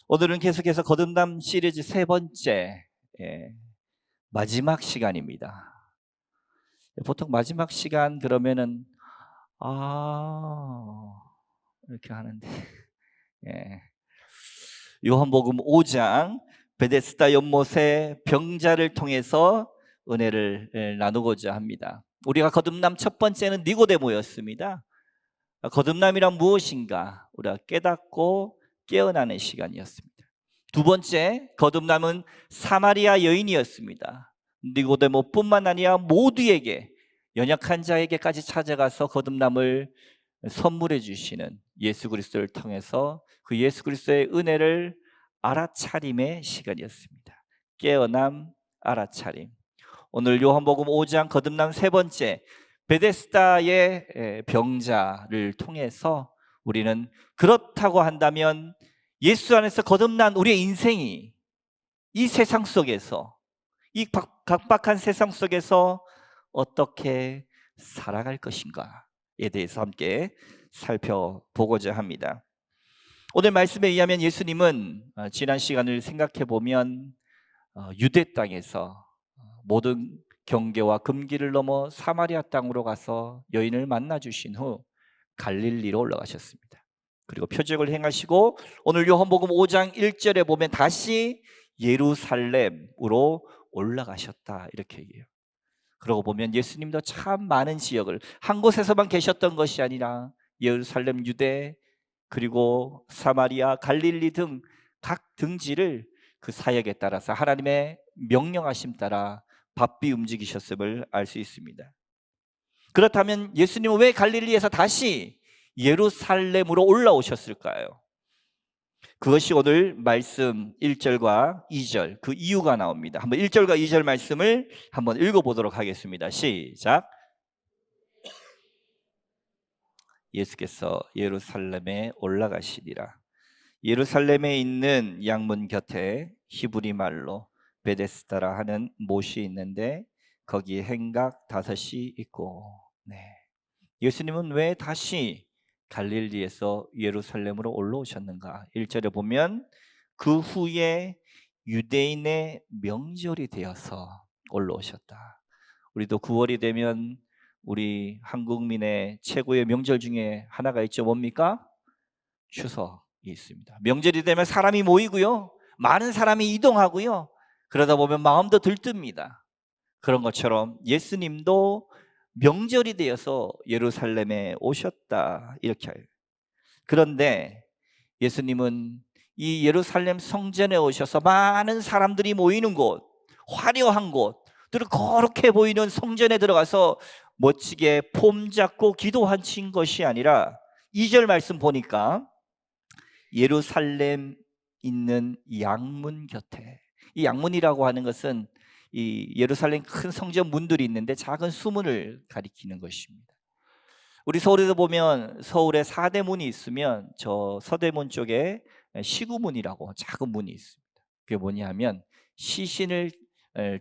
오늘은 계속해서 거듭남 시리즈 세 번째 마지막 시간입니다. 보통 마지막 시간 그러면은 아 이렇게 하는데 예. 요한복음 5장 베데스다 연못의 병자를 통해서 은혜를 나누고자 합니다. 우리가 거듭남 첫 번째는 니고데모였습니다. 거듭남이란 무엇인가 우리가 깨닫고 깨어나는 시간이었습니다. 두 번째 거듭남은 사마리아 여인이었습니다. 니고데모뿐만 아니라 모두에게, 연약한 자에게까지 찾아가서 거듭남을 선물해 주시는 예수 그리스도를 통해서 그 예수 그리스도의 은혜를 알아차림의 시간이었습니다. 깨어남, 알아차림. 오늘 요한복음 5장 거듭남 세 번째 베데스다의 병자를 통해서 우리는 그렇다고 한다면 예수 안에서 거듭난 우리의 인생이 이 세상 속에서, 이 각박한 세상 속에서 어떻게 살아갈 것인가에 대해서 함께 살펴보고자 합니다. 오늘 말씀에 의하면 예수님은 지난 시간을 생각해 보면 유대 땅에서 모든 경계와 금기를 넘어 사마리아 땅으로 가서 여인을 만나 주신 후 갈릴리로 올라가셨습니다. 그리고 표적을 행하시고 오늘 요한복음 5장 1절에 보면 다시 예루살렘으로 올라가셨다 이렇게 얘기해요. 그러고 보면 예수님도 참 많은 지역을 한 곳에서만 계셨던 것이 아니라 예루살렘, 유대, 그리고 사마리아, 갈릴리 등 각 등지를 그 사역에 따라서 하나님의 명령하심 따라 바삐 움직이셨음을 알 수 있습니다. 그렇다면 예수님은 왜 갈릴리에서 다시 예루살렘으로 올라오셨을까요? 그것이 오늘 말씀 1절과 2절 그 이유가 나옵니다. 한번 1절과 2절 말씀을 한번 읽어보도록 하겠습니다. 시작. 예수께서 예루살렘에 올라가시리라. 예루살렘에 있는 양문 곁에 히브리 말로 베데스다라 하는 못이 있는데 거기에 행각 5이 있고. 네. 예수님은 왜 다시 갈릴리에서 예루살렘으로 올라오셨는가? 1절에 보면 그 후에 유대인의 명절이 되어서 올라오셨다. 우리도 9월이 되면 우리 한국민의 최고의 명절 중에 하나가 있죠. 뭡니까? 추석이 있습니다. 명절이 되면 사람이 모이고요. 많은 사람이 이동하고요. 그러다 보면 마음도 들뜹니다. 그런 것처럼 예수님도 명절이 되어서 예루살렘에 오셨다 이렇게 해요. 그런데 예수님은 이 예루살렘 성전에 오셔서 많은 사람들이 모이는 곳, 화려한 곳, 또 거룩해 보이는 성전에 들어가서 멋지게 폼 잡고 기도하신 것이 아니라 2절 말씀 보니까 예루살렘 있는 양문 곁에, 이 양문이라고 하는 것은 이 예루살렘 큰 성전 문들이 있는데 작은 수문을 가리키는 것입니다. 우리 서울에도 보면 서울에 4대 문이 있으면 저 서대문 쪽에 시구문이라고 작은 문이 있습니다. 그게 뭐냐면 시신을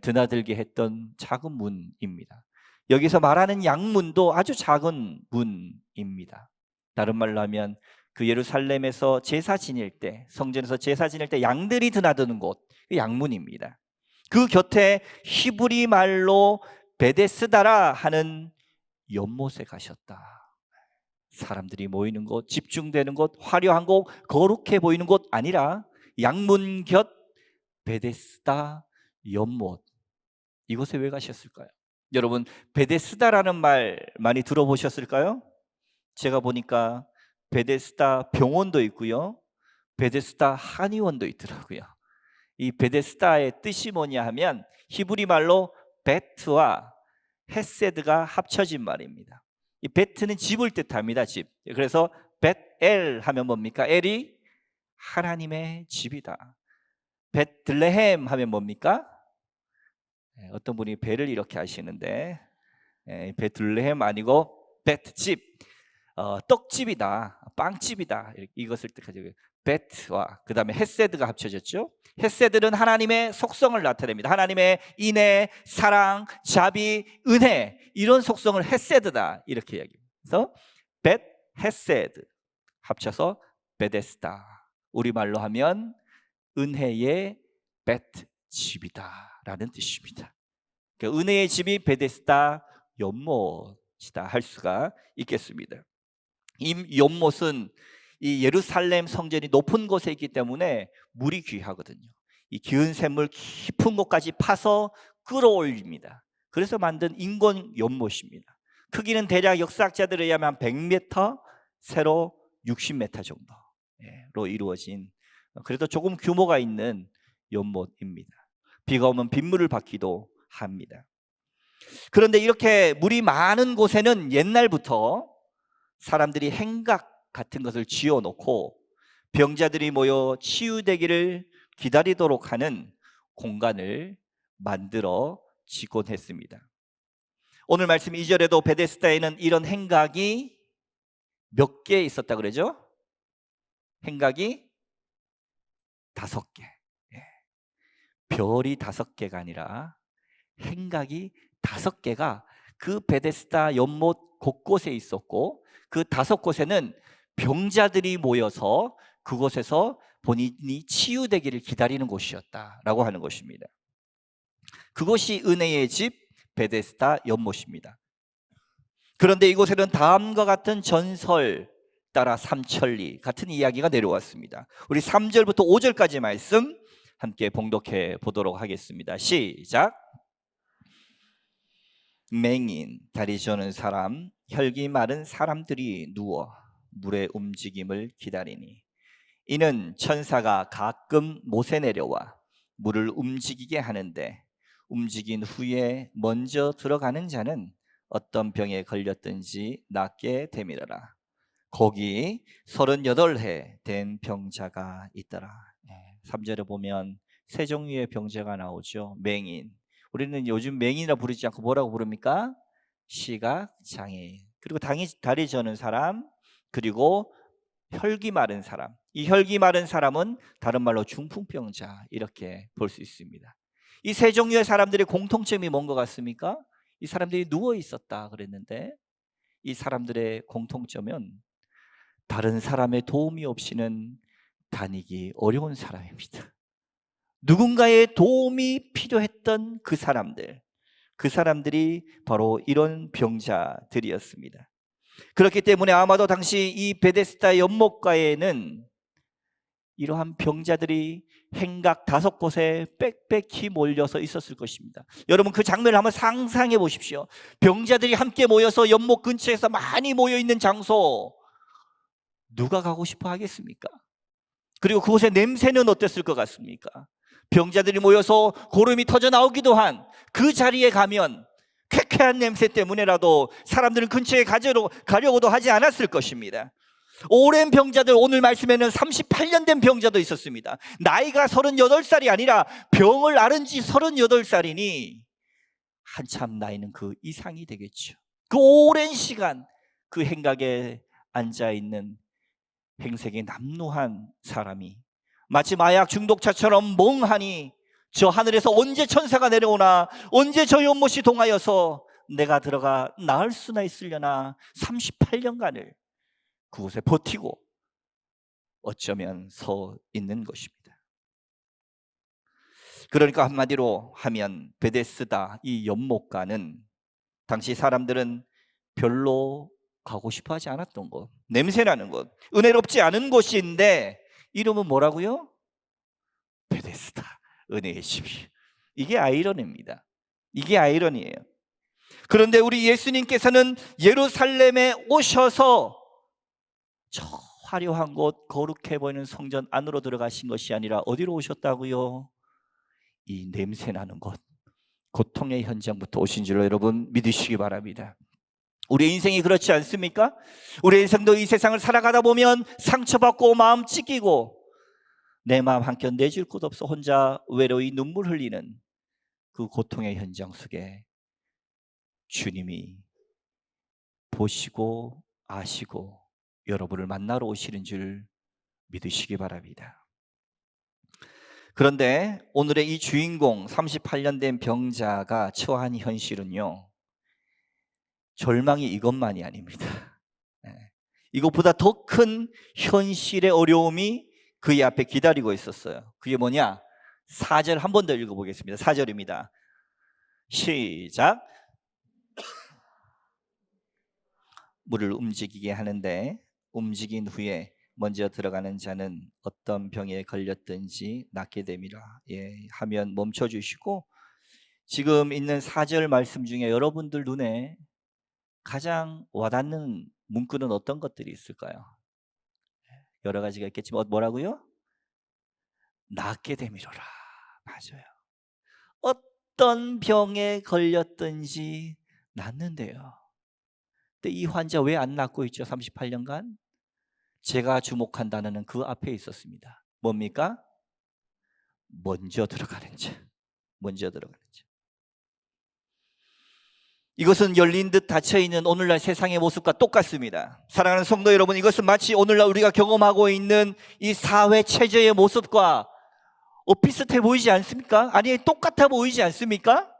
드나들게 했던 작은 문입니다. 여기서 말하는 양문도 아주 작은 문입니다. 다른 말로 하면 그 예루살렘에서 제사 지낼 때, 성전에서 제사 지낼 때 양들이 드나드는 곳, 그 양문입니다. 그 곁에 히브리 말로 베데스다라 하는 연못에 가셨다. 사람들이 모이는 곳, 집중되는 곳, 화려한 곳, 거룩해 보이는 곳 아니라 양문 곁 베데스다 연못. 이곳에 왜 가셨을까요? 여러분, 베데스다라는 말 많이 들어보셨을까요? 제가 보니까 베데스다 병원도 있고요, 베데스다 한의원도 있더라고요. 이 베데스다의 뜻이 뭐냐 하면 히브리 말로 베트와 헤세드가 합쳐진 말입니다. 이 베트는 집을 뜻합니다. 집. 그래서 벳엘 하면 뭡니까? 엘이 하나님의 집이다. 베들레헴 하면 뭡니까? 어떤 분이 배를 이렇게 하시는데 베들레헴 아니고 베트집, 떡집이다, 빵집이다, 이것을 뜻하죠. 베트와 그 다음에 헤세드가 합쳐졌죠. 헤세드는 하나님의 속성을 나타냅니다. 하나님의 인애, 사랑, 자비, 은혜, 이런 속성을 헤세드다 이렇게 이야기합니다. 그래서 벳 헤세드, 합쳐서 베데스다. 우리말로 하면 은혜의 벳 집이다라는 뜻입니다. 그러니까 은혜의 집이 베데스다 연못이다 할 수가 있겠습니다. 이 연못은 이 예루살렘 성전이 높은 곳에 있기 때문에 물이 귀하거든요. 이 기은 샘물 깊은 곳까지 파서 끌어올립니다. 그래서 만든 인공 연못입니다. 크기는 대략 역사학자들에 의하면 100m, 세로 60m 정도로 이루어진, 그래도 조금 규모가 있는 연못입니다. 비가 오면 빗물을 받기도 합니다. 그런데 이렇게 물이 많은 곳에는 옛날부터 사람들이 행각 같은 것을 지어놓고 병자들이 모여 치유되기를 기다리도록 하는 공간을 만들어 지곤 했습니다. 오늘 말씀 2절에도 베데스다에는 이런 행각이 몇 개 있었다 그러죠? 행각이 5개. 별이 5개가 아니라 행각이 5개가 그 베데스다 연못 곳곳에 있었고, 그 5곳에는 병자들이 모여서 그곳에서 본인이 치유되기를 기다리는 곳이었다라고 하는 것입니다. 그것이 은혜의 집 베데스다 연못입니다. 그런데 이곳에는 다음과 같은 전설 따라 삼천리 같은 이야기가 내려왔습니다. 우리 3절부터 5절까지 말씀 함께 봉독해 보도록 하겠습니다. 시작. 맹인, 다리 저는 사람, 혈기 마른 사람들이 누워 물의 움직임을 기다리니, 이는 천사가 가끔 못에 내려와 물을 움직이게 하는데, 움직인 후에 먼저 들어가는 자는 어떤 병에 걸렸든지 낫게 되밀어라. 거기 38해 된 병자가 있더라. 3절에 보면 세 종류의 병자가 나오죠. 맹인, 우리는 요즘 맹인이라 부르지 않고 뭐라고 부릅니까? 시각장애인. 그리고 다리 저는 사람, 그리고 혈기 마른 사람. 이 혈기 마른 사람은 다른 말로 중풍병자, 이렇게 볼 수 있습니다. 이 세 종류의 사람들의 공통점이 뭔 것 같습니까? 이 사람들이 누워 있었다 그랬는데, 이 사람들의 공통점은 다른 사람의 도움이 없이는 다니기 어려운 사람입니다. 누군가의 도움이 필요했던 그 사람들이 바로 이런 병자들이었습니다. 그렇기 때문에 아마도 당시 이 베데스다 연못가에는 이러한 병자들이 행각 5곳에 빽빽히 몰려서 있었을 것입니다. 여러분, 그 장면을 한번 상상해 보십시오. 병자들이 함께 모여서 연못 근처에서 많이 모여 있는 장소, 누가 가고 싶어 하겠습니까? 그리고 그곳의 냄새는 어땠을 것 같습니까? 병자들이 모여서 고름이 터져 나오기도 한 그 자리에 가면 쾌쾌한 냄새 때문에라도 사람들은 근처에 가려고도 하지 않았을 것입니다. 오랜 병자들, 오늘 말씀에는 38년 된 병자도 있었습니다. 나이가 38살이 아니라 병을 앓은 지 38살이니 한참 나이는 그 이상이 되겠죠. 그 오랜 시간 그 행각에 앉아있는 행색이 남루한 사람이 마치 마약 중독자처럼 멍하니 저 하늘에서 언제 천사가 내려오나, 언제 저 연못이 동하여서 내가 들어가 나을 수나 있으려나 38년간을 그곳에 버티고 어쩌면 서 있는 것입니다. 그러니까 한마디로 하면 베데스다 이 연못가는 당시 사람들은 별로 가고 싶어 하지 않았던 곳, 냄새나는 곳, 은혜롭지 않은 곳인데 이름은 뭐라고요? 베데스다, 은혜의 집이. 이게 아이러니입니다. 이게 아이러니예요. 그런데 우리 예수님께서는 예루살렘에 오셔서 저 화려한 곳, 거룩해 보이는 성전 안으로 들어가신 것이 아니라 어디로 오셨다고요? 이 냄새나는 곳, 고통의 현장부터 오신 줄로 여러분 믿으시기 바랍니다. 우리 인생이 그렇지 않습니까? 우리 인생도 이 세상을 살아가다 보면 상처받고 마음 찢기고 내 마음 한켠 내줄 곳 없어 혼자 외로이 눈물 흘리는 그 고통의 현장 속에 주님이 보시고 아시고 여러분을 만나러 오시는 줄 믿으시기 바랍니다. 그런데 오늘의 이 주인공 38년 된 병자가 처한 현실은요, 절망이 이것만이 아닙니다. 이것보다 더 큰 현실의 어려움이 그의 앞에 기다리고 있었어요. 그게 뭐냐? 4절 한 번 더 읽어보겠습니다. 4절입니다. 시작. 물을 움직이게 하는데 움직인 후에 먼저 들어가는 자는 어떤 병에 걸렸든지 낫게 됨이라. 하면 멈춰주시고, 지금 있는 4절 말씀 중에 여러분들 눈에 가장 와닿는 문구는 어떤 것들이 있을까요? 여러 가지가 있겠지만 뭐라고요? 낫게 됨이로라. 맞아요. 어떤 병에 걸렸든지 낫는데요. 근데 이 환자 왜 안 낫고 있죠? 38년간? 제가 주목한 단어는 그 앞에 있었습니다. 뭡니까? 먼저 들어가는 자. 먼저 들어가는 자. 이것은 열린 듯 닫혀있는 오늘날 세상의 모습과 똑같습니다. 사랑하는 성도 여러분, 이것은 마치 오늘날 우리가 경험하고 있는 이 사회 체제의 모습과 비슷해 보이지 않습니까? 아니, 똑같아 보이지 않습니까?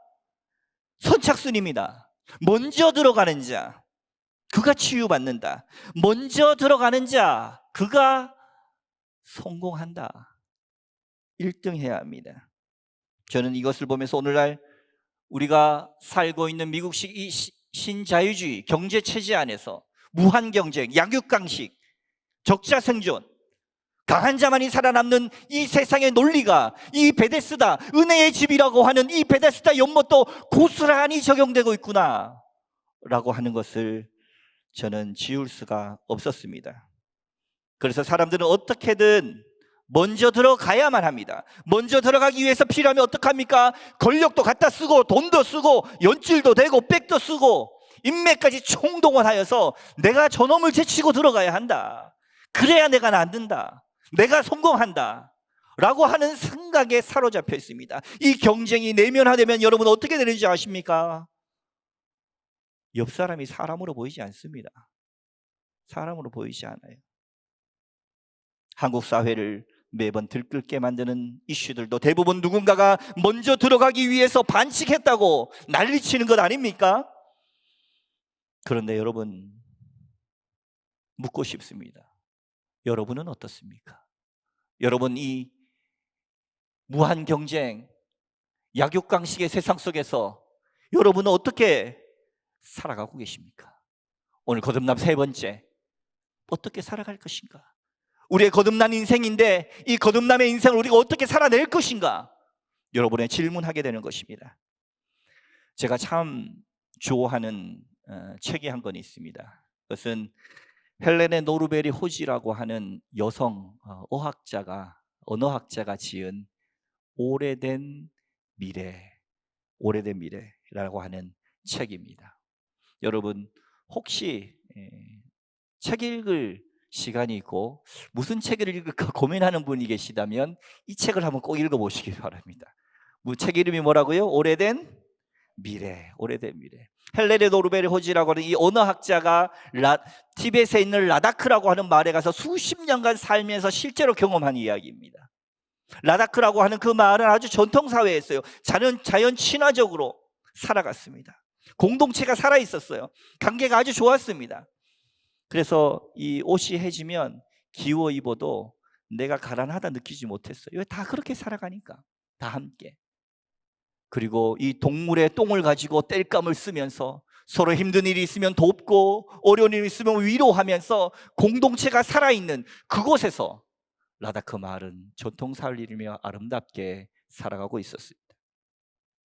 선착순입니다. 먼저 들어가는 자, 그가 치유받는다. 먼저 들어가는 자, 그가 성공한다. 1등 해야 합니다. 저는 이것을 보면서 오늘날 우리가 살고 있는 미국식 이 신자유주의 경제체제 안에서 무한경쟁, 약육강식, 적자생존, 강한 자만이 살아남는 이 세상의 논리가 이 베데스다, 은혜의 집이라고 하는 이 베데스다 연못도 고스란히 적용되고 있구나 라고 하는 것을 저는 지울 수가 없었습니다. 그래서 사람들은 어떻게든 먼저 들어가야만 합니다. 먼저 들어가기 위해서 필요하면 어떡합니까? 권력도 갖다 쓰고 돈도 쓰고 연줄도 대고 백도 쓰고 인맥까지 총동원하여서 내가 저놈을 제치고 들어가야 한다. 그래야 내가 낫는다. 내가 성공한다 라고 하는 생각에 사로잡혀 있습니다. 이 경쟁이 내면화되면 여러분 어떻게 되는지 아십니까? 옆 사람이 사람으로 보이지 않습니다. 사람으로 보이지 않아요. 한국 사회를 매번 들끓게 만드는 이슈들도 대부분 누군가가 먼저 들어가기 위해서 반칙했다고 난리치는 것 아닙니까? 그런데 여러분, 묻고 싶습니다. 여러분은 어떻습니까? 여러분, 이 무한 경쟁, 약육강식의 세상 속에서 여러분은 어떻게 살아가고 계십니까? 오늘 거듭남 3번째, 어떻게 살아갈 것인가? 우리의 거듭난 인생인데 이 거듭남의 인생을 우리가 어떻게 살아낼 것인가? 여러분의 질문하게 되는 것입니다. 제가 참 좋아하는 책이 한 권 있습니다. 그것은 헬레네 노르베리 호지라고 하는 여성 언어학자가 지은 오래된 미래라고 하는 책입니다. 여러분, 혹시 책 읽을 시간이 있고 무슨 책을 읽을까 고민하는 분이 계시다면 이 책을 한번 꼭 읽어보시기 바랍니다. 책 이름이 뭐라고요? 오래된 미래. 헬레네 노르베리 호지라고 하는 이 언어학자가 티벳에 있는 라다크라고 하는 마을에 가서 수십 년간 살면서 실제로 경험한 이야기입니다. 라다크라고 하는 그 마을은 아주 전통사회였어요. 자연 친화적으로 살아갔습니다. 공동체가 살아있었어요. 관계가 아주 좋았습니다. 그래서 이 옷이 해지면 기워 입어도 내가 가난하다 느끼지 못했어요. 왜? 다 그렇게 살아가니까. 다 함께. 그리고 이 동물의 똥을 가지고 땔감을 쓰면서 서로 힘든 일이 있으면 돕고 어려운 일이 있으면 위로하면서 공동체가 살아있는 그곳에서 라다크 마을은 전통사회를 이루며 아름답게 살아가고 있었습니다.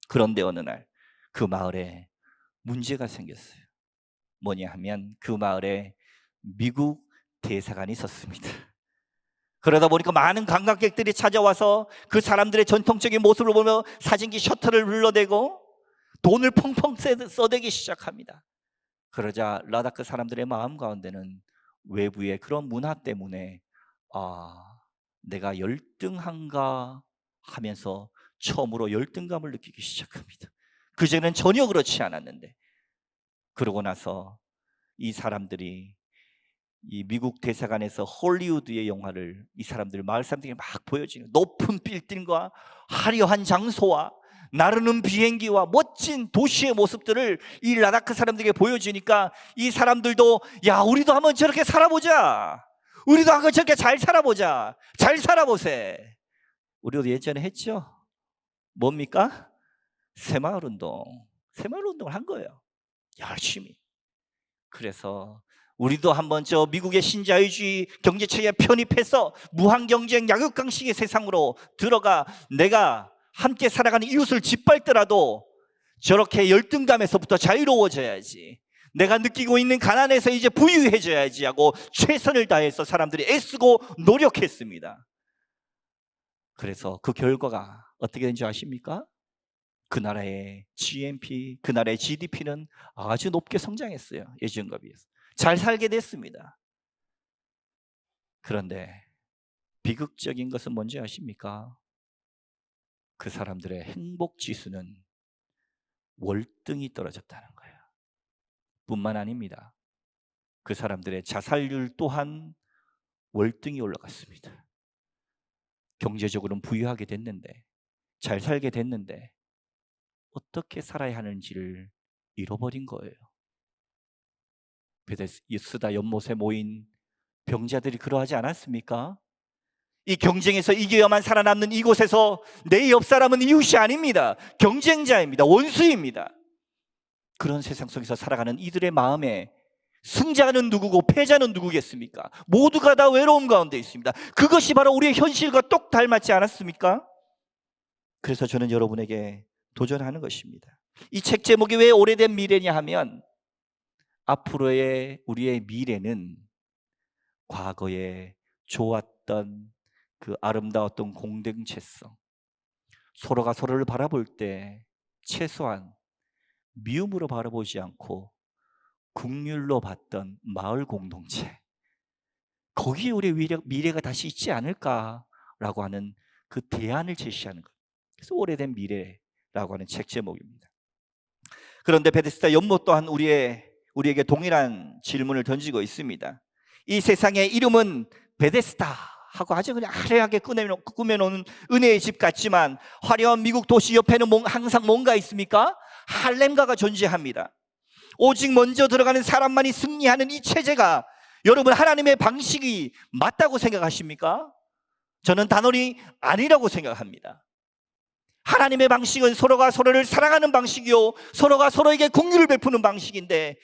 그런데 어느 날 그 마을에 문제가 생겼어요. 뭐냐 하면 그 마을에 미국 대사관이 있었습니다. 그러다 보니까 많은 관광객들이 찾아와서 그 사람들의 전통적인 모습을 보며 사진기 셔터를 눌러대고 돈을 펑펑 써대기 시작합니다. 그러자 라다크 사람들의 마음 가운데는 외부의 그런 문화 때문에 내가 열등한가 하면서 처음으로 열등감을 느끼기 시작합니다. 그전에는 전혀 그렇지 않았는데, 그러고 나서 이 사람들이 이 미국 대사관에서 헐리우드의 영화를 이 사람들 마을 사람들이 막 보여주는 높은 빌딩과 화려한 장소와 나르는 비행기와 멋진 도시의 모습들을 이 라다크 사람들에게 보여주니까 이 사람들도 야, 우리도 한번 저렇게 살아보자. 우리도 한번 저렇게 잘 살아보자. 잘 살아보세. 우리도 예전에 했죠. 뭡니까? 새마을운동. 새마을운동을 한 거예요. 열심히. 그래서 우리도 한번 저 미국의 신자유주의 경제체계에 편입해서 무한경쟁 약육강식의 세상으로 들어가 내가 함께 살아가는 이웃을 짓밟더라도 저렇게 열등감에서부터 자유로워져야지, 내가 느끼고 있는 가난에서 이제 부유해져야지 하고 최선을 다해서 사람들이 애쓰고 노력했습니다. 그래서 그 결과가 어떻게 된지 아십니까? 그 나라의 GNP, 그 나라의 GDP는 아주 높게 성장했어요. 예전과 비해서 잘 살게 됐습니다. 그런데 비극적인 것은 뭔지 아십니까? 그 사람들의 행복 지수는 월등히 떨어졌다는 거예요. 뿐만 아닙니다. 그 사람들의 자살률 또한 월등히 올라갔습니다. 경제적으로는 부유하게 됐는데, 잘 살게 됐는데 어떻게 살아야 하는지를 잃어버린 거예요. 베데스다 연못에 모인 병자들이 그러하지 않았습니까? 이 경쟁에서 이겨야만 살아남는 이곳에서 내 옆 사람은 이웃이 아닙니다. 경쟁자입니다. 원수입니다. 그런 세상 속에서 살아가는 이들의 마음에 승자는 누구고 패자는 누구겠습니까? 모두가 다 외로움 가운데 있습니다. 그것이 바로 우리의 현실과 똑 닮았지 않았습니까? 그래서 저는 여러분에게 도전하는 것입니다. 이 책 제목이 왜 오래된 미래냐 하면, 앞으로의 우리의 미래는 과거에 좋았던 그 아름다웠던 공동체성, 서로가 서로를 바라볼 때 최소한 미움으로 바라보지 않고 긍휼로 봤던 마을 공동체, 거기에 우리의 미래가 다시 있지 않을까라고 하는 그 대안을 제시하는 것. 그래서 오래된 미래라고 하는 책 제목입니다. 그런데 베데스다 연못 또한 우리에게 동일한 질문을 던지고 있습니다. 이 세상의 이름은 베데스다 하고 아주 그냥 화려하게 꾸며놓은 은혜의 집 같지만, 화려한 미국 도시 옆에는 항상 뭔가 있습니까? 할렘가가 존재합니다. 오직 먼저 들어가는 사람만이 승리하는 이 체제가 여러분 하나님의 방식이 맞다고 생각하십니까? 저는 단언히 아니라고 생각합니다. 하나님의 방식은 서로가 서로를 사랑하는 방식이요, 서로가 서로에게 긍휼을 베푸는 방식인데,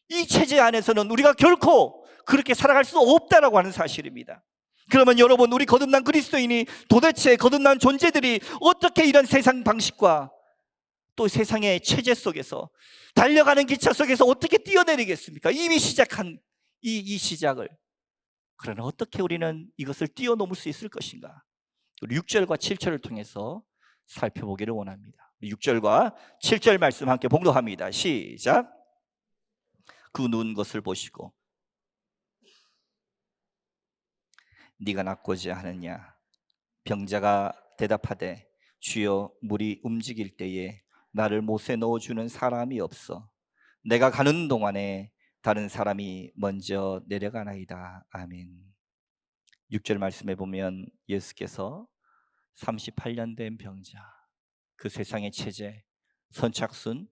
이 체제 안에서는 우리가 결코 그렇게 살아갈 수 없다라고 하는 사실입니다. 그러면 여러분, 우리 거듭난 그리스도인이 도대체 거듭난 존재들이 어떻게 이런 세상 방식과 또 세상의 체제 속에서, 달려가는 기차 속에서 어떻게 뛰어내리겠습니까? 이미 시작한 이 시작을. 그러나 어떻게 우리는 이것을 뛰어넘을 수 있을 것인가? 우리 6절과 7절을 통해서 살펴보기를 원합니다. 6절과 7절 말씀 함께 봉독합니다. 시작. 그 누운 것을 보시고 네가 낫고자 하느냐? 병자가 대답하되 주여, 물이 움직일 때에 나를 못에 넣어주는 사람이 없어 내가 가는 동안에 다른 사람이 먼저 내려가나이다. 아멘. 6절 말씀에 보면 예수께서 38년 된 병자, 그 세상의 체제, 선착순,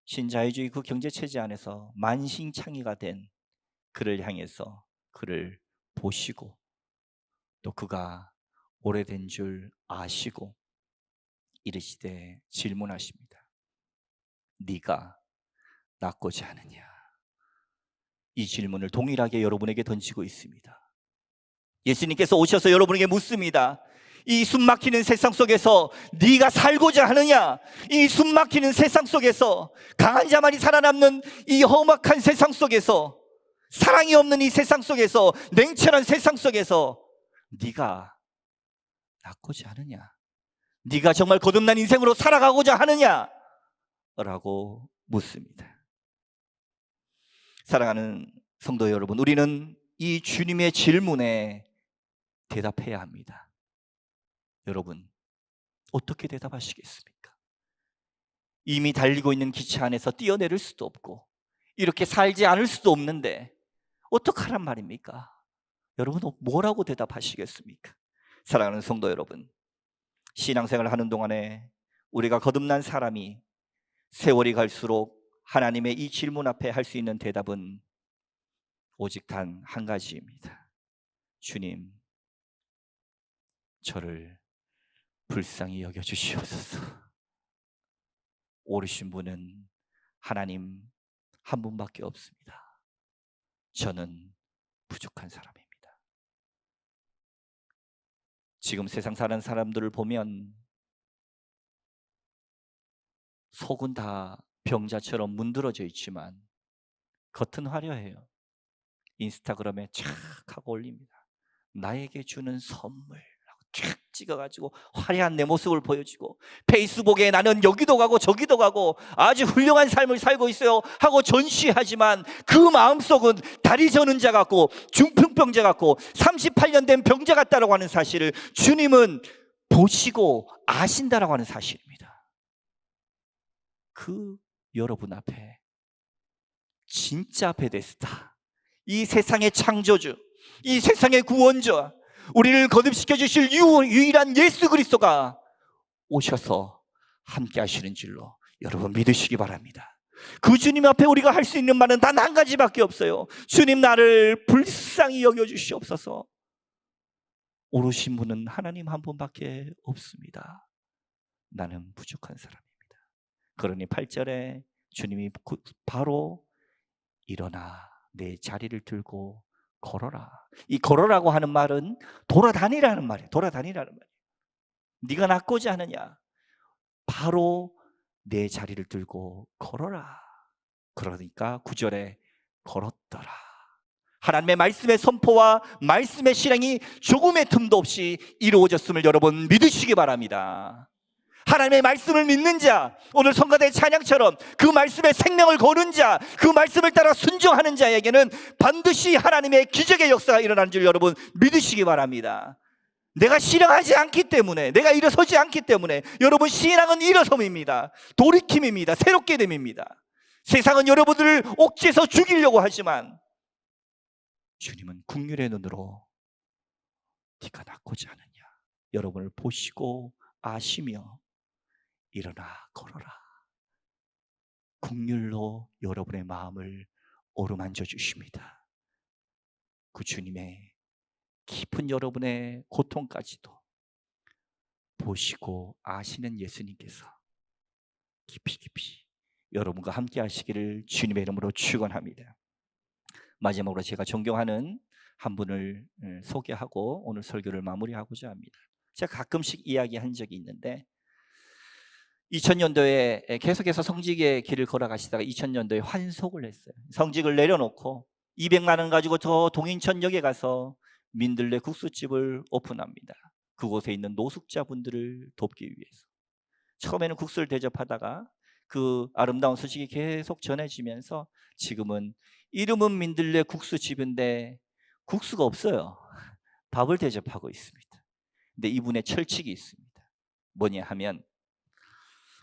신자유주의 그 경제체제 안에서 만신창이가 된 그를 향해서 그를 보시고, 또 그가 오래된 줄 아시고 이르시되 질문하십니다. 네가 낫고자 하느냐? 이 질문을 동일하게 여러분에게 던지고 있습니다. 예수님께서 오셔서 여러분에게 묻습니다. 이 숨막히는 세상 속에서 네가 살고자 하느냐? 이 숨막히는 세상 속에서, 강한 자만이 살아남는 이 험악한 세상 속에서, 사랑이 없는 이 세상 속에서, 냉철한 세상 속에서 네가 낫고자 하느냐? 네가 정말 거듭난 인생으로 살아가고자 하느냐? 라고 묻습니다. 사랑하는 성도 여러분, 우리는 이 주님의 질문에 대답해야 합니다. 여러분, 어떻게 대답하시겠습니까? 이미 달리고 있는 기차 안에서 뛰어내릴 수도 없고 이렇게 살지 않을 수도 없는데 어떡하란 말입니까? 여러분, 뭐라고 대답하시겠습니까? 사랑하는 성도 여러분, 신앙생활을 하는 동안에 우리가 거듭난 사람이 세월이 갈수록 하나님의 이 질문 앞에 할 수 있는 대답은 오직 단 한 가지입니다. 주님, 저를 불쌍히 여겨주시옵소서. 오르신 분은 하나님 한 분밖에 없습니다. 저는 부족한 사람입니다. 지금 세상 사는 사람들을 보면 속은 다 병자처럼 문드러져 있지만 겉은 화려해요. 인스타그램에 촥 하고 올립니다. 나에게 주는 선물 쫙 찍어가지고 화려한 내 모습을 보여주고, 페이스북에 나는 여기도 가고 저기도 가고 아주 훌륭한 삶을 살고 있어요 하고 전시하지만 그 마음속은 다리 저는 자 같고 중풍병자 같고 38년 된 병자 같다라고 하는 사실을 주님은 보시고 아신다라고 하는 사실입니다. 그 여러분 앞에 진짜 베데스다, 이 세상의 창조주, 이 세상의 구원자, 우리를 거듭시켜 주실 유일한 예수 그리스도가 오셔서 함께 하시는 줄로 여러분 믿으시기 바랍니다. 그 주님 앞에 우리가 할 수 있는 말은 단 한 가지밖에 없어요. 주님, 나를 불쌍히 여겨주시옵소서. 오르신 분은 하나님 한 분밖에 없습니다. 나는 부족한 사람입니다. 그러니 8절에 주님이 바로 일어나 내 자리를 들고 걸어라. 이 걸어라고 하는 말은 돌아다니라는 말이에요. 돌아다니라는 말이에요. 네가 낫고자 하느냐, 바로 내 자리를 들고 걸어라. 그러니까 9절에 걸었더라. 하나님의 말씀의 선포와 말씀의 실행이 조금의 틈도 없이 이루어졌음을 여러분 믿으시기 바랍니다. 하나님의 말씀을 믿는 자, 오늘 성가대 찬양처럼 그 말씀에 생명을 거는 자, 그 말씀을 따라 순종하는 자에게는 반드시 하나님의 기적의 역사가 일어나는 줄 여러분 믿으시기 바랍니다. 내가 신앙하지 않기 때문에, 내가 일어서지 않기 때문에, 여러분 신앙은 일어섬입니다. 돌이킴입니다. 새롭게 됨입니다. 세상은 여러분들을 옥죄서 죽이려고 하지만 주님은 긍휼의 눈으로 네가 낫고자 하느냐, 여러분을 보시고 아시며 일어나 걸어라. 긍휼로 여러분의 마음을 어루만져 주십니다. 그 주님의 깊은 여러분의 고통까지도 보시고 아시는 예수님께서 깊이 여러분과 함께 하시기를 주님의 이름으로 축원합니다. 마지막으로 제가 존경하는 한 분을 소개하고 오늘 설교를 마무리하고자 합니다. 제가 가끔씩 이야기한 적이 있는데 2000년도에 계속해서 성직의 길을 걸어가시다가 2000년도에 환속을 했어요. 성직을 내려놓고 200만 원 가지고 저 동인천역에 가서 민들레 국수집을 오픈합니다. 그곳에 있는 노숙자분들을 돕기 위해서. 처음에는 국수를 대접하다가 그 아름다운 소식이 계속 전해지면서 지금은 이름은 민들레 국수집인데 국수가 없어요. 밥을 대접하고 있습니다. 근데 이분의 철칙이 있습니다. 뭐냐 하면,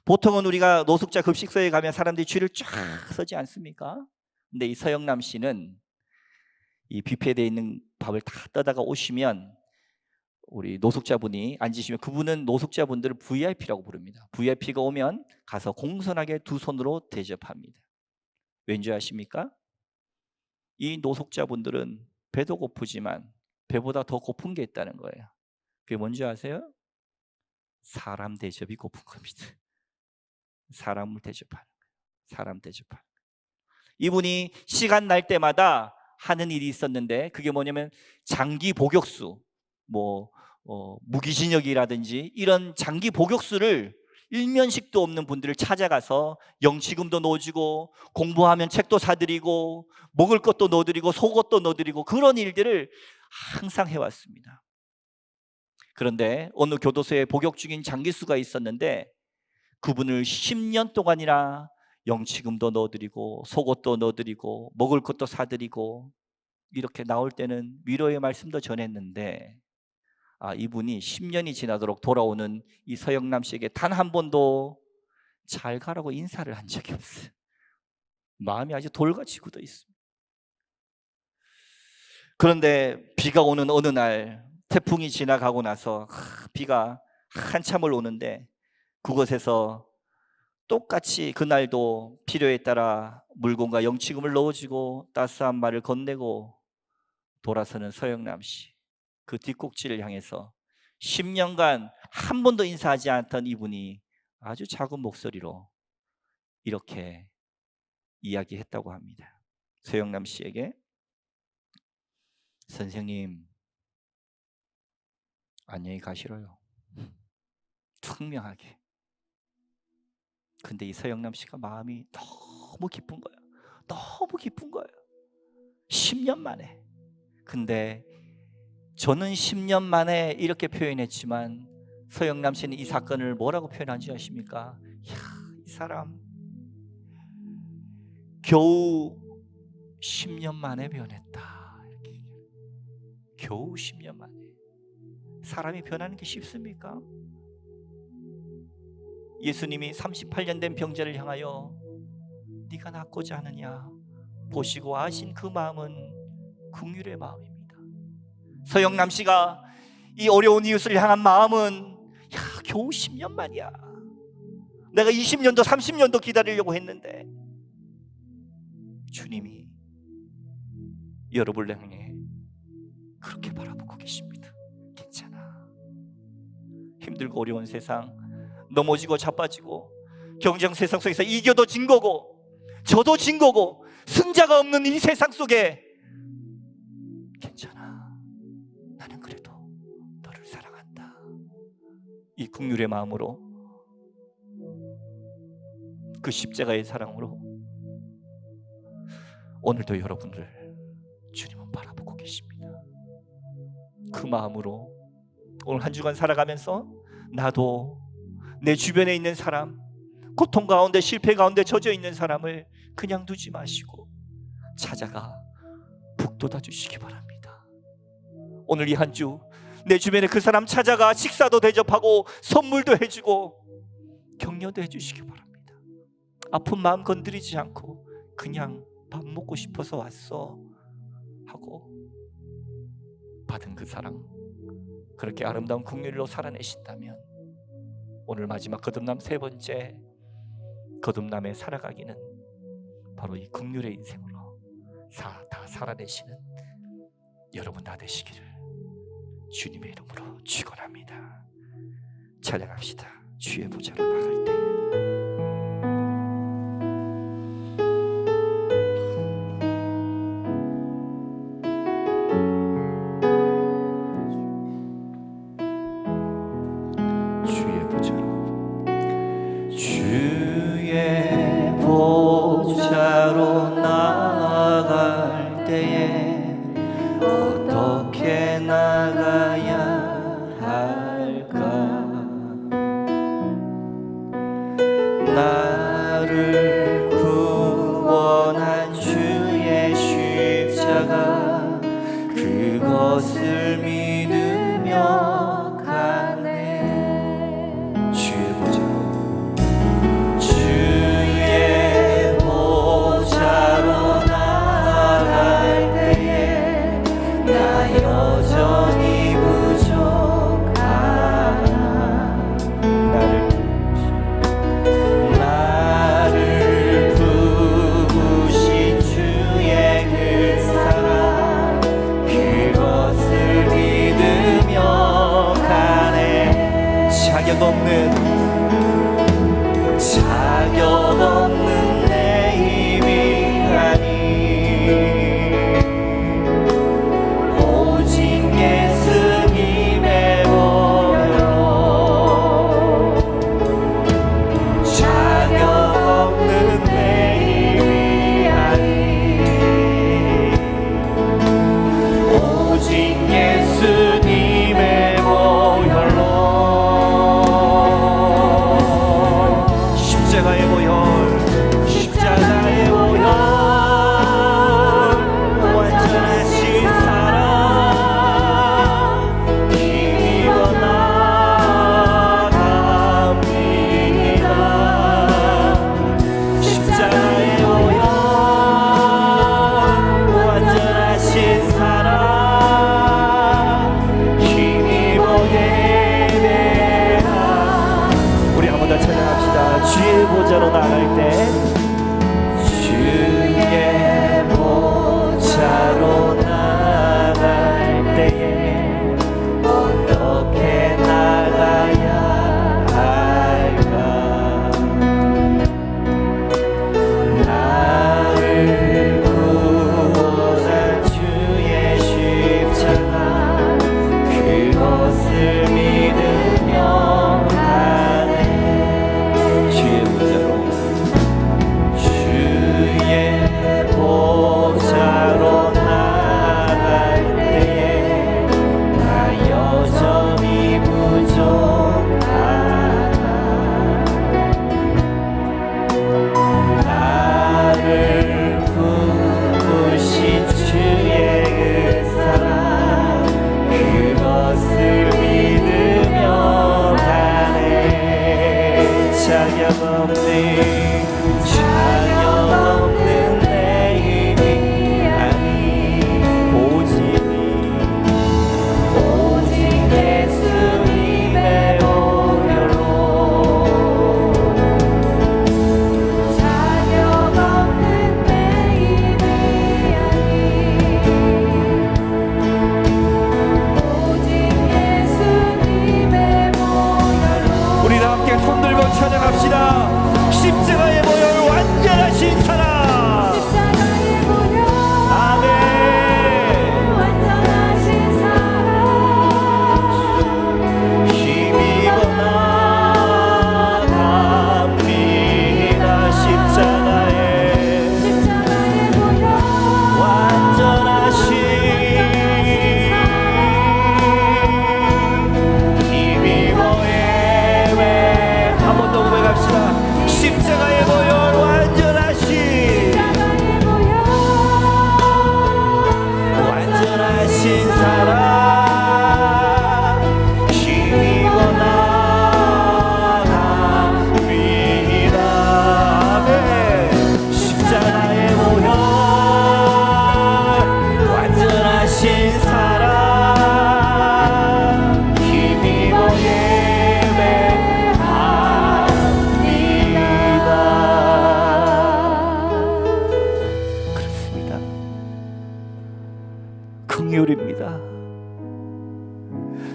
보통은 우리가 노숙자 급식소에 가면 사람들이 줄을 쫙 서지 않습니까? 근데 이 서영남 씨는 이 뷔페에 있는 밥을 다 떠다가 오시면 우리 노숙자분이 앉으시면 그분은 노숙자분들을 VIP라고 부릅니다. VIP가 오면 가서 공손하게 두 손으로 대접합니다. 왠지 아십니까? 이 노숙자분들은 배도 고프지만 배보다 더 고픈 게 있다는 거예요. 그게 뭔지 아세요? 사람 대접이 고픈 겁니다. 사람을 대접하는 거예요. 사람 대접하는 거예요. 이분이 시간 날 때마다 하는 일이 있었는데 그게 뭐냐면 장기 복역수, 무기징역이라든지 이런 장기 복역수를 일면식도 없는 분들을 찾아가서 영치금도 넣어주고 공부하면 책도 사드리고 먹을 것도 넣어드리고 속옷도 넣어드리고 그런 일들을 항상 해왔습니다. 그런데 어느 교도소에 복역 중인 장기수가 있었는데 그분을 10년 동안이나 영치금도 넣어드리고 속옷도 넣어드리고 먹을 것도 사드리고 이렇게 나올 때는 위로의 말씀도 전했는데 이분이 10년이 지나도록 돌아오는 이 서영남 씨에게 단 한 번도 잘 가라고 인사를 한 적이 없어요. 마음이 아주 돌같이 굳어 있습니다. 그런데 비가 오는 어느 날 태풍이 지나가고 나서 비가 한참을 오는데 그곳에서 똑같이 그날도 필요에 따라 물건과 영치금을 넣어주고 따스한 말을 건네고 돌아서는 서영남 씨. 그 뒷꼭지를 향해서 10년간 한 번도 인사하지 않았던 이분이 아주 작은 목소리로 이렇게 이야기했다고 합니다. 서영남 씨에게, 선생님 안녕히 가시러요. 청명하게. 근데 이 서영남 씨가 마음이 너무 기쁜 거예요. 너무 기쁜 거예요. 10년 만에. 근데 저는 10년 만에 이렇게 표현했지만 서영남 씨는 이 사건을 뭐라고 표현한 줄 아십니까? 이야, 이 사람 겨우 10년 만에 변했다. 이렇게. 겨우 10년 만에. 사람이 변하는 게 쉽습니까? 예수님이 38년 된 병자를 향하여 네가 낫고자 하느냐 보시고 아신 그 마음은 긍휼의 마음입니다. 서영남 씨가 이 어려운 이웃을 향한 마음은 야, 겨우 10년 만이야. 내가 20년도 30년도 기다리려고 했는데 주님이 여러분을 향해 그렇게 바라보고 계십니다. 괜찮아. 힘들고 어려운 세상, 넘어지고 자빠지고 경쟁 세상 속에서 이겨도 진 거고 저도 진 거고 승자가 없는 이 세상 속에 괜찮아. 나는 그래도 너를 사랑한다. 이 긍휼의 마음으로, 그 십자가의 사랑으로 오늘도 여러분들 주님은 바라보고 계십니다. 그 마음으로 오늘 한 주간 살아가면서 나도 내 주변에 있는 사람, 고통 가운데 실패 가운데 젖어 있는 사람을 그냥 두지 마시고 찾아가 북돋아 주시기 바랍니다. 오늘 이 한 주 내 주변에 그 사람 찾아가 식사도 대접하고 선물도 해주고 격려도 해주시기 바랍니다. 아픈 마음 건드리지 않고 그냥 밥 먹고 싶어서 왔어 하고 받은 그 사랑, 그렇게 아름다운 긍휼로 살아내신다면 오늘 마지막 거듭남 세 번째 거듭남에 살아가기는 바로 이 긍휼의 인생으로 다 살아내시는 여러분 다 되시기를 주님의 이름으로 축원합니다. 찬양합시다. 주의 보좌로 나갈 때 보좌로 나아갈 때에 어떻게 나가야 할까? 나를 구원한 주의 십자가 그것을 믿으며 가네. 주의 보좌, 주의 보좌로 나아갈 때에 나 여전히 부족하나. 나를 부으신 주의 그 사랑 그것을 믿으며 긍휼입니다.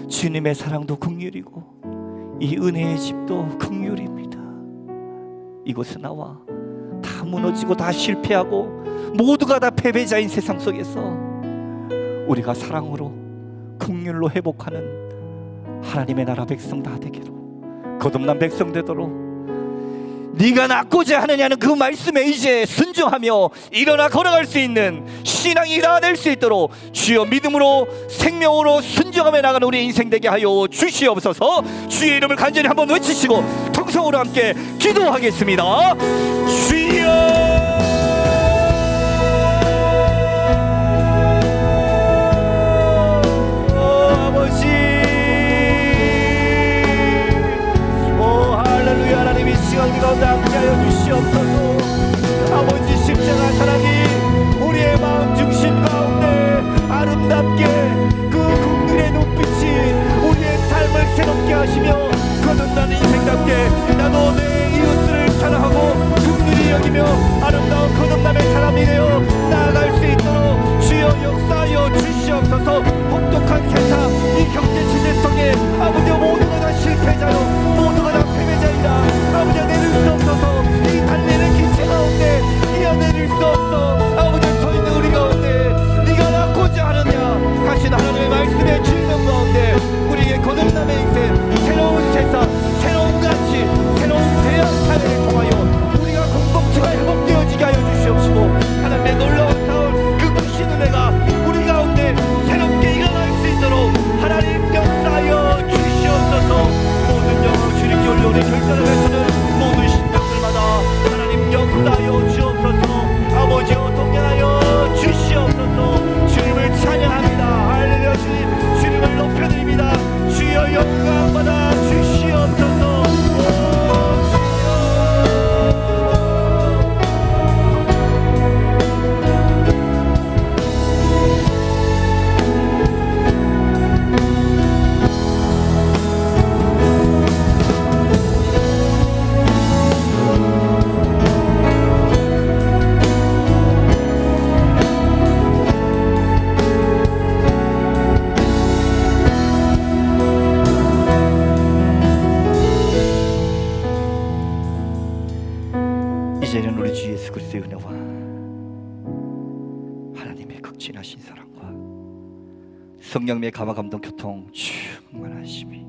주님의 사랑도 긍휼이고 이 은혜의 집도 긍휼입니다. 이곳에 나와 다 무너지고 다 실패하고 모두가 다 패배자인 세상 속에서 우리가 사랑으로 긍휼로 회복하는 하나님의 나라 백성 다 되기로, 거듭난 백성 되도록 네가 낳고자 하느냐는 그 말씀에 이제 순종하며 일어나 걸어갈 수 있는 신앙이 다 될 수 있도록 주여 믿음으로 생명으로 순종하며 나가는 우리 인생 되게 하여 주시옵소서. 주의 이름을 간절히 한번 외치시고 통성으로 함께 기도하겠습니다. 주여, 우리 가운데 함께하여 주시옵소서. 아버지, 십자가 사랑이 우리의 마음 중심 가운데 아름답게 그 긍휼의 눈빛이 우리의 삶을 새롭게 하시며 거듭나는 인생답게 나도 내 이웃들을 사랑하고 긍휼히 여기며 아름다운 거듭남의 사람이 되어 나아갈 수 있도록 주여 역사하여 주시옵소서. 혹독한 세상 이 경제 체제 속에 아버지 모두가 다 실패자요 모두가 다 패배자이다. 아버지 내릴 수 없어서 이 달리는 기체 가운데 뛰어내릴 수 없어. 아버지 서 있는 우리 가운데 네가 낳고자 하느냐 하신 하나님의 말씀의 질문 가운데 우리에게 거듭남의 인생, 새로운 세상, 새로운 가치, 새로운 대학 사회를 통하여 우리가 공동체가 회복되어지게 하여 주시옵시고 하나님의 놀라운 사울 그 크신 은혜가 우리 가운데 새롭게 일어날 수 있도록 하나님 역사하여 주시옵소서. 모든 영광 주님께 올려오는 결단을 모든 신병들마다 하나님 역사하여 주옵소서. 아버지여 동행하여 주시옵소서. 주님을 찬양합니다. 할렐루야. 주님을 높여드립니다. 주여 영광 받아 주시옵소서. 이제는 우리 주 예수 그리스도의 은혜와 하나님의 극진하신 사랑과 성령님의 감화 감동 교통 충만하심이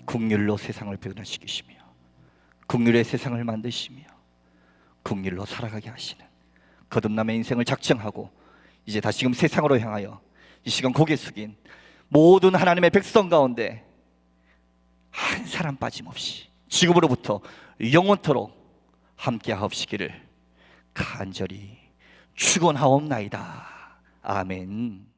긍휼로 세상을 변화시키시며 긍휼의 세상을 만드시며 긍휼로 살아가게 하시는 거듭남의 인생을 작정하고 이제 다시금 세상으로 향하여 이 시간 고개 숙인 모든 하나님의 백성 가운데 한 사람 빠짐없이 지금으로부터 영원토록 함께하옵시기를 간절히 축원하옵나이다. 아멘.